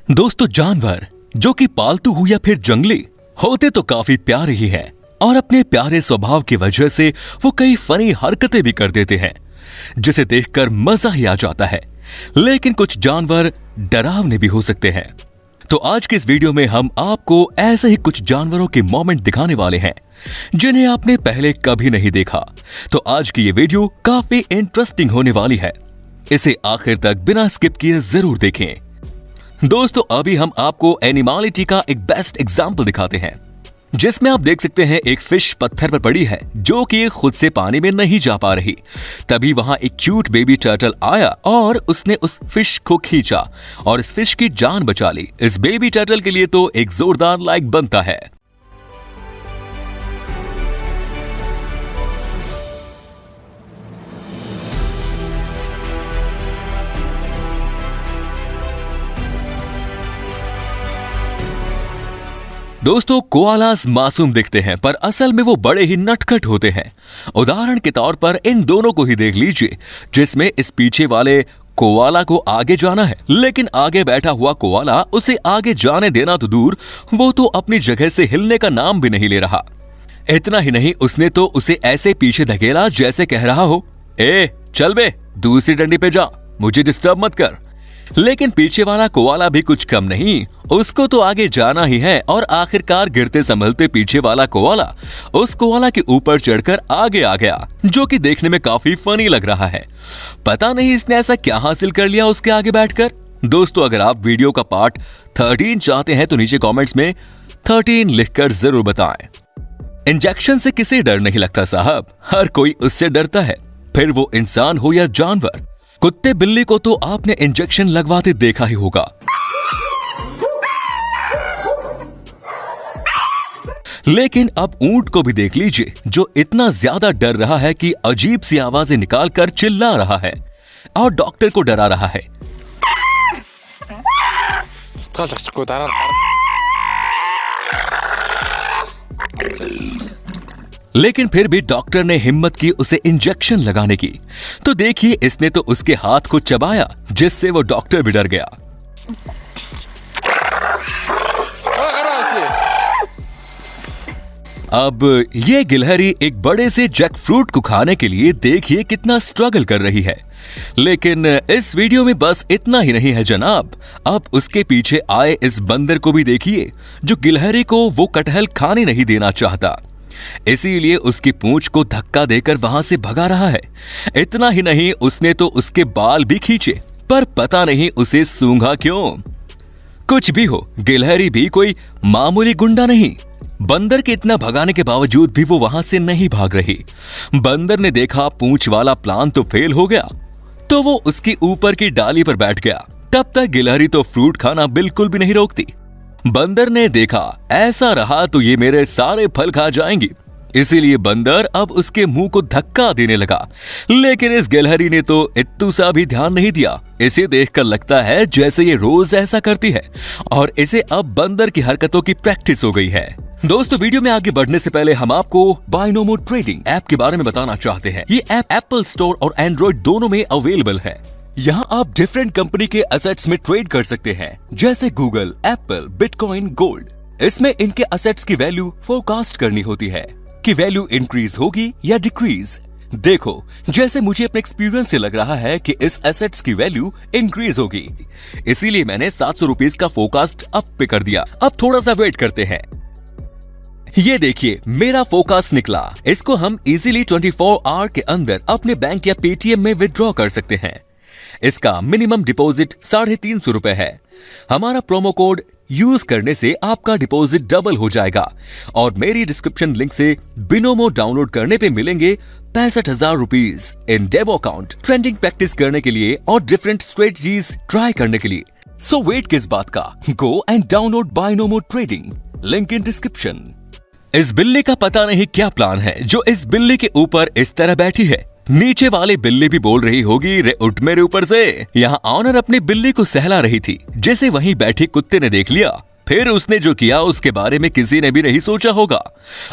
दोस्तों, जानवर जो कि पालतू हो या फिर जंगली होते तो काफी प्यारे ही हैं और अपने प्यारे स्वभाव की वजह से वो कई फनी हरकतें भी कर देते हैं जिसे देखकर मजा ही आ जाता है। लेकिन कुछ जानवर डरावने भी हो सकते हैं। तो आज के इस वीडियो में हम आपको ऐसे ही कुछ जानवरों के मोमेंट दिखाने वाले हैं जिन्हें आपने पहले कभी नहीं देखा। तो आज की ये वीडियो काफी इंटरेस्टिंग होने वाली है, इसे आखिर तक बिना स्किप किए जरूर देखें। दोस्तों, अभी हम आपको एनिमलिटी का एक बेस्ट एग्जाम्पल दिखाते हैं जिसमें आप देख सकते हैं एक फिश पत्थर पर पड़ी है जो कि खुद से पानी में नहीं जा पा रही। तभी वहां एक क्यूट बेबी टर्टल आया और उसने उस फिश को खींचा और इस फिश की जान बचा ली। इस बेबी टर्टल के लिए तो एक जोरदार लाइक बनता है। दोस्तों, कोआलास मासूम दिखते हैं पर असल में वो बड़े ही नटखट होते हैं। उदाहरण के तौर पर इन दोनों को ही देख लीजिए, जिसमें इस पीछे वाले कोआला को आगे जाना है लेकिन आगे बैठा हुआ कोआला उसे आगे जाने देना तो दूर, वो तो अपनी जगह से हिलने का नाम भी नहीं ले रहा। इतना ही नहीं, उसने तो उसे ऐसे पीछे धकेला जैसे कह रहा हो, ए चल बे, दूसरी डंडी पे जा, मुझे डिस्टर्ब मत कर। लेकिन पीछे वाला कोआला भी कुछ कम नहीं, उसको तो आगे जाना ही है और आखिरकार गिरते संभलते पीछे वाला कोआला उस कोआला के ऊपर चढ़कर आगे आ गया, जो कि देखने में काफी फनी लग रहा है। पता नहीं इसने ऐसा क्या हासिल कर लिया उसके आगे बैठकर। दोस्तों, अगर आप वीडियो का पार्ट 13 चाहते हैं तो नीचे कॉमेंट्स में 13 लिखकर जरूर बताएं। इंजेक्शन से किसे डर नहीं लगता साहब, हर कोई उससे डरता है, फिर वो इंसान हो या जानवर। कुत्ते बिल्ली को तो आपने इंजेक्शन लगवाते देखा ही होगा, लेकिन अब ऊंट को भी देख लीजिए जो इतना ज्यादा डर रहा है कि अजीब सी आवाजें निकालकर चिल्ला रहा है और डॉक्टर को डरा रहा है। लेकिन फिर भी डॉक्टर ने हिम्मत की उसे इंजेक्शन लगाने की, तो देखिए इसने तो उसके हाथ को चबाया जिससे वो डॉक्टर भी डर गया। अब ये गिलहरी एक बड़े से जैक फ्रूट को खाने के लिए देखिए कितना स्ट्रगल कर रही है। लेकिन इस वीडियो में बस इतना ही नहीं है जनाब, अब उसके पीछे आए इस बंदर को भी देखिए जो गिलहरी को वो कटहल खाने नहीं देना चाहता, इसीलिए उसकी पूंछ को धक्का देकर वहां से भगा रहा है। इतना ही नहीं, उसने तो उसके बाल भी खींचे, पर पता नहीं उसे सूंघा क्यों। कुछ भी हो, गिलहरी भी कोई मामूली गुंडा नहीं। बंदर के इतना भगाने के बावजूद भी वो वहां से नहीं भाग रही। बंदर ने देखा पूंछ वाला प्लान तो फेल हो गया, तो वो उसकी ऊपर की डाली पर बैठ गया। तब तक गिलहरी तो फ्रूट खाना बिल्कुल भी नहीं रोकती। बंदर ने देखा ऐसा रहा तो ये मेरे सारे फल खा जाएंगी, इसीलिए बंदर अब उसके मुंह को धक्का देने लगा। लेकिन इस गिलहरी ने तो इत्तू सा भी ध्यान नहीं दिया। इसे देखकर लगता है जैसे ये रोज ऐसा करती है और इसे अब बंदर की हरकतों की प्रैक्टिस हो गई है। दोस्तों, वीडियो में आगे बढ़ने से पहले हम आपको बाइनोमो ट्रेडिंग ऐप के बारे में बताना चाहते हैं। ये ऐप एप्पल स्टोर और एंड्रॉइड दोनों में अवेलेबल है। यहाँ आप डिफरेंट कंपनी के असेट्स में ट्रेड कर सकते हैं, जैसे गूगल, एप्पल, बिटकॉइन, गोल्ड। इसमें इनके असेट्स की वैल्यू फोरकास्ट करनी होती है कि वैल्यू इंक्रीज होगी या डिक्रीज। देखो, जैसे मुझे अपने एक्सपीरियंस से लग रहा है कि इस एसेट्स की वैल्यू इंक्रीज होगी, इसीलिए मैंने 700 रुपीज का फोरकास्ट अप पे कर दिया। अब थोड़ा सा वेट करते हैं। ये देखिए मेरा फोरकास्ट निकला। इसको हम इजीली 24 आवर के अंदर अपने बैंक या पेटीएम में विड्रॉ कर सकते हैं। इसका मिनिमम डिपॉजिट 350 रुपए है। हमारा प्रोमो कोड यूज करने से आपका डिपॉजिट डबल हो जाएगा और मेरी डिस्क्रिप्शन लिंक से बिनोमो डाउनलोड करने पे मिलेंगे 65,000 rupees in demo account, trending practice करने के लिए और डिफरेंट स्ट्रेटजीज ट्राई करने के लिए। सो वेट किस बात का, go and download Binomo trading, link in description. इस बिल्ली का पता नहीं क्या प्लान है जो इस बिल्ली के ऊपर इस तरह बैठी है। नीचे वाली बिल्ली भी बोल रही होगी, रे उठ मेरे ऊपर से। यहाँ ऑनर अपनी बिल्ली को सहला रही थी, जिसे वहीं बैठी कुत्ते ने देख लिया। फिर उसने जो किया उसके बारे में किसी ने भी नहीं सोचा होगा।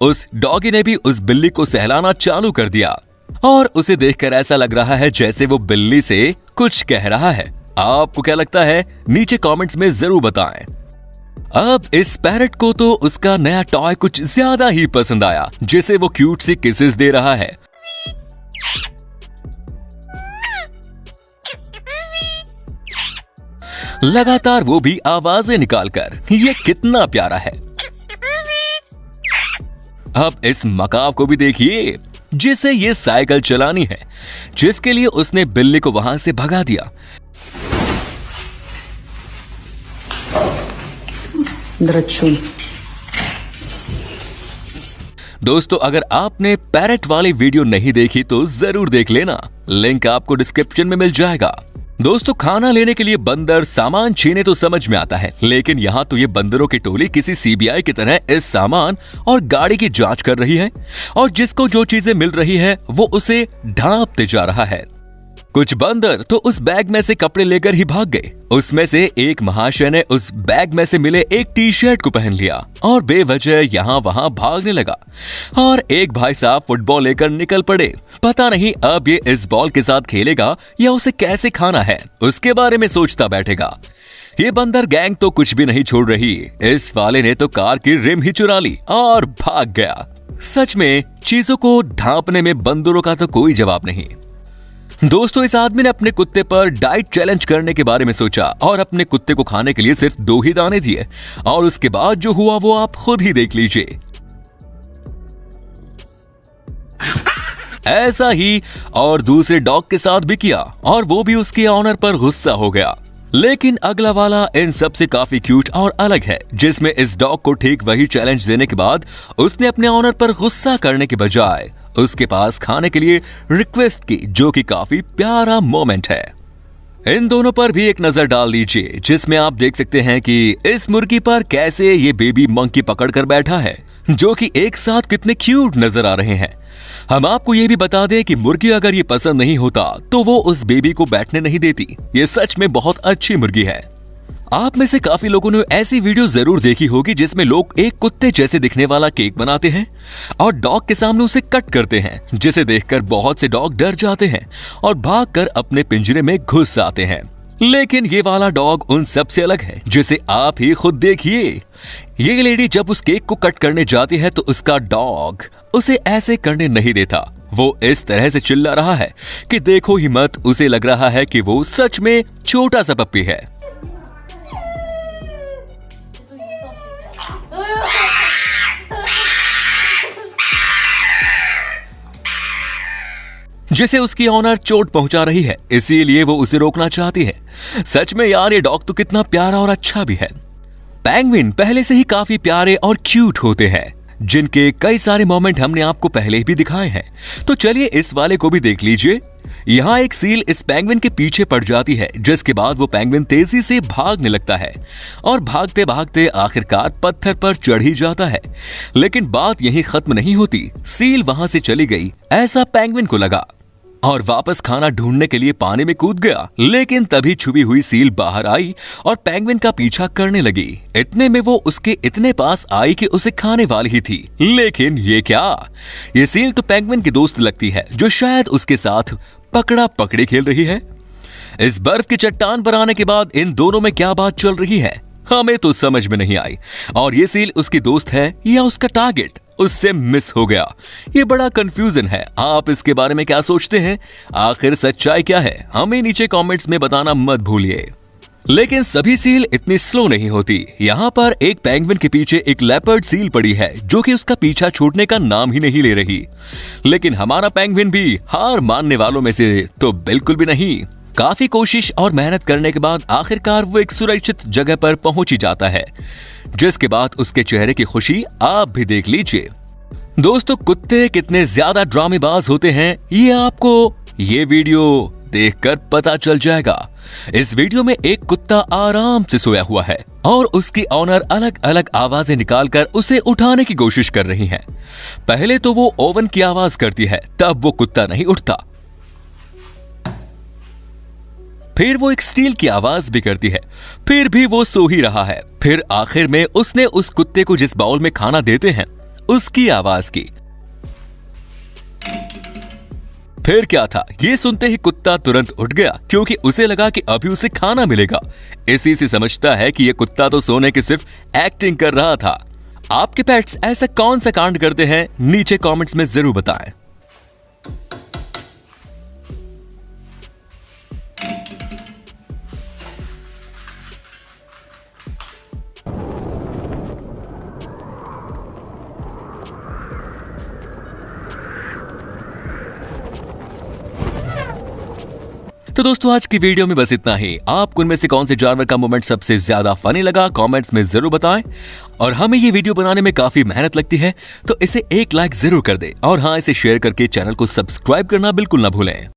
उस डॉगी ने भी उस बिल्ली को सहलाना चालू कर दिया और उसे देखकर ऐसा लग रहा है जैसे वो बिल्ली से कुछ कह रहा है। आपको क्या लगता है नीचे कमेंट्स में जरूर बताएं। अब इस पैरट को तो उसका नया टॉय कुछ ज्यादा ही पसंद आया, जिसे वो क्यूट सी किसेस दे रहा है। लगातार वो भी आवाजें निकालकर। ये कितना प्यारा है। अब इस मकाव को भी देखिए, जिसे ये साइकिल चलानी है, जिसके लिए उसने बिल्ली को वहां से भगा दिया। दोस्तों, अगर आपने पैरट वाली वीडियो नहीं देखी तो जरूर देख लेना, लिंक आपको डिस्क्रिप्शन में मिल जाएगा। दोस्तों, खाना लेने के लिए बंदर सामान छीने तो समझ में आता है, लेकिन यहाँ तो ये बंदरों की टोली किसी सीबीआई की तरह इस सामान और गाड़ी की जांच कर रही है, और जिसको जो चीजें मिल रही है वो उसे ढांपते जा रहा है। कुछ बंदर तो उस बैग में से कपड़े लेकर ही भाग गए। उसमें से एक महाशय ने उस बैग में से मिले एक टी शर्ट को पहन लिया और बेवजह यहाँ वहां भागने लगा। और एक भाई साहब फुटबॉल लेकर निकल पड़े। पता नहीं अब ये इस बॉल के साथ खेलेगा या उसे कैसे खाना है, उसके बारे में सोचता बैठेगा। ये बंदर गैंग तो कुछ भी नहीं छोड़ रही। इस वाले ने तो कार की रिम ही चुरा ली और भाग गया। सच में चीजों को ढांपने में बंदरों का तो कोई जवाब नहीं। दोस्तों, इस आदमी ने अपने कुत्ते पर डाइट चैलेंज करने के बारे में सोचा और अपने कुत्ते को खाने के लिए सिर्फ 2 ही दाने दिए, और उसके बाद जो हुआ वो आप खुद ही देख लीजिए। ऐसा ही और दूसरे डॉग के साथ भी किया, और वो भी उसके ऑनर पर गुस्सा हो गया। लेकिन अगला वाला इन सब से काफी क्यूट और अलग है, जिसमें इस डॉग को ठीक वही चैलेंज देने के बाद उसने अपने ऑनर पर गुस्सा करने के बजाय उसके पास खाने के लिए रिक्वेस्ट की, जो कि काफी प्यारा मोमेंट है। इन दोनों पर भी एक नजर डाल दीजिए, जिसमें आप देख सकते हैं कि इस मुर्गी पर कैसे ये बेबी मंकी पकड़ कर बैठा है, जो कि एक साथ कितने क्यूट नजर आ रहे हैं। हम आपको ये भी बता दें कि मुर्गी अगर ये पसंद नहीं होता तो वो उस बेबी को बैठने नहीं देती। ये सच में बहुत अच्छी मुर्गी है। आप में से काफी लोगों ने ऐसी वीडियो जरूर देखी होगी जिसमें लोग एक कुत्ते जैसे दिखने वाला केक बनाते हैं और डॉग के सामने उसे कट करते हैं, जिसे देखकर बहुत से डॉग डर जाते हैं और भागकर अपने पिंजरे में घुस आते हैं। लेकिन ये वाला डॉग उन सब से अलग है, जिसे आप ही खुद देखिए। ये लेडी जब उस केक को कट करने जाती है तो उसका डॉग उसे ऐसे करने नहीं देता। वो इस तरह से चिल्ला रहा है कि देखो ही मत। उसे लग रहा है कि वो सच में छोटा सा पप्पी है। जिसे उसकी ऑनर चोट पहुंचा रही है, इसीलिए वो उसे रोकना चाहती है। सच में यार, ये डॉग तो कितना प्यारा और अच्छा भी है। पेंगुइन पहले से ही काफी प्यारे और क्यूट होते हैं, जिनके कई सारे मोमेंट हमने आपको पहले भी दिखाए हैं। तो चलिए इस वाले को भी देख लीजिए। यहाँ एक सील इस पेंगुइन के पीछे पड़ जाती है, जिसके बाद वो पेंगुइन तेजी से भागने लगता है और भागते भागते आखिरकार पत्थर पर चढ़ ही जाता है। लेकिन बात यहीं खत्म नहीं होती। सील वहां से चली गई ऐसा पेंगुइन को लगा और वापस खाना ढूंढने के लिए पानी में कूद गया। लेकिन तभी छुपी हुई सील बाहर आई और पेंगुइन का पीछा करने लगी। इतने में वो उसके इतने पास आई कि उसे खाने वाली ही थी। लेकिन ये क्या, ये सील तो पेंगुइन की दोस्त लगती है, जो शायद उसके साथ पकड़ा पकड़ी खेल रही है। इस बर्फ की चट्टान पर आने के बाद इन दोनों में क्या बात चल रही है, हमें तो समझ में नहीं आई। और ये सील उसकी दोस्त है या उसका टारगेट उससे मिस हो गया। ये बड़ा कंफ्यूजन है। आप इसके बारे में क्या सोचते हैं? आखिर सच्चाई क्या है? हमें नीचे कमेंट्स में बताना मत भूलिए। लेकिन सभी सील इतनी स्लो नहीं होती। यहाँ पर एक पेंगुइन के पीछे एक लेपर्ड सील पड़ी है, जो कि उसका पीछा छूटने का नाम ही नहीं ले रही। लेकिन हमारा पेंगुइन भी हार मानने वालों में से तो बिल्कुल भी नहीं। काफी कोशिश और मेहनत करने के बाद आखिरकार वो एक सुरक्षित जगह पर पहुंच ही जाता है, जिसके बाद उसके चेहरे की खुशी आप भी देख लीजिए। दोस्तों, कुत्ते कितने ज्यादा ड्रामेबाज होते हैं ये आपको ये वीडियो देखकर पता चल जाएगा। इस वीडियो में एक कुत्ता आराम से सोया हुआ है और उसकी ऑनर अलग अलग आवाजें निकालकर उसे उठाने की कोशिश कर रही है। पहले तो वो ओवन की आवाज करती है, तब वो कुत्ता नहीं उठता। फिर वो एक स्टील की आवाज भी करती है, फिर भी वो सो ही रहा है। फिर आखिर में उसने उस कुत्ते को जिस बाउल में खाना देते हैं उसकी आवाज की। फिर क्या था, ये सुनते ही कुत्ता तुरंत उठ गया क्योंकि उसे लगा कि अभी उसे खाना मिलेगा। इसी से समझता है कि ये कुत्ता तो सोने की सिर्फ एक्टिंग कर रहा था। आपके पेट्स ऐसा कौन सा कांड करते हैं, नीचे कमेंट्स में जरूर बताएं। तो दोस्तों आज की वीडियो में बस इतना ही। आपको उनमें से कौन से जानवर का मोमेंट सबसे ज्यादा फनी लगा, कमेंट्स में जरूर बताएं। और हमें ये वीडियो बनाने में काफी मेहनत लगती है, तो इसे एक लाइक जरूर कर दें और हाँ, इसे शेयर करके चैनल को सब्सक्राइब करना बिल्कुल ना भूलें।